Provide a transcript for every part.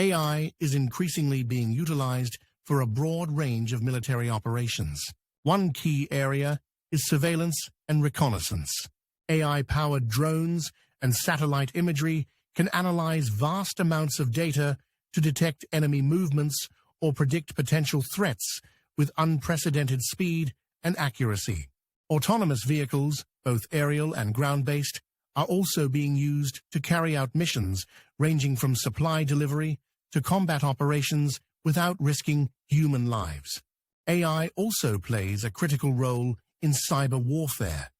AI is increasingly being utilized for a broad range of military operations. One key area is surveillance and reconnaissance. AI-powered drones and satellite imagery can analyze vast amounts of data to detect enemy movements or predict potential threats with unprecedented speed and accuracy. Autonomous vehicles, both aerial and ground-based, are also being used to carry out missions ranging from supply delivery to combat operations without risking human lives. AI also plays a critical role in cyber warfare,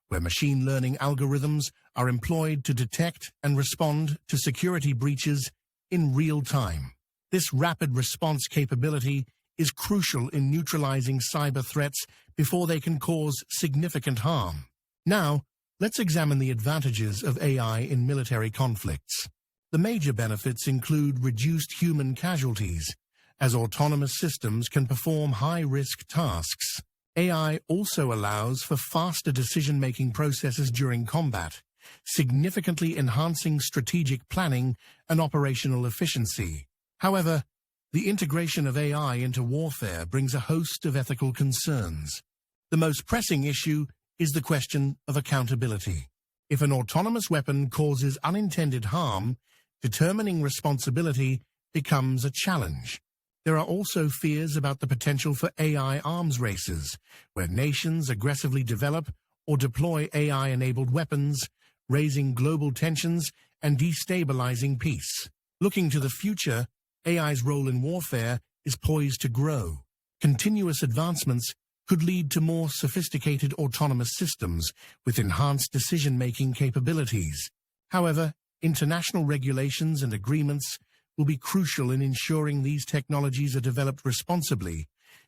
where machine learning algorithms are employed to detect and respond to security breaches in real time. This rapid response capability is crucial in neutralizing cyber threats before they can cause significant harm. Now, let's examine the advantages of AI in military conflicts. The major benefits include reduced human casualties, as autonomous systems can perform high-risk tasks. AI also allows for faster decision-making processes during combat, significantly enhancing strategic planning and operational efficiency. However, the integration of AI into warfare brings a host of ethical concerns. The most pressing issue is the question of accountability. If an autonomous weapon causes unintended harm, determining responsibility becomes a challenge. There are also fears about the potential for AI arms races, where nations aggressively develop or deploy AI-enabled weapons, raising global tensions and destabilizing peace. Looking to the future, AI's role in warfare is poised to grow. Continuous advancements could lead to more sophisticated autonomous systems with enhanced decision-making capabilities. However, international regulations and agreements will be crucial in ensuring these technologies are developed responsibly,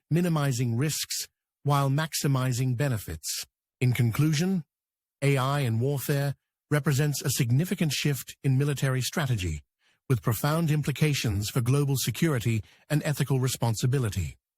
minimizing risks while maximizing benefits. In conclusion, AI in warfare represents a significant shift in military strategy, with profound implications for global security and ethical responsibility.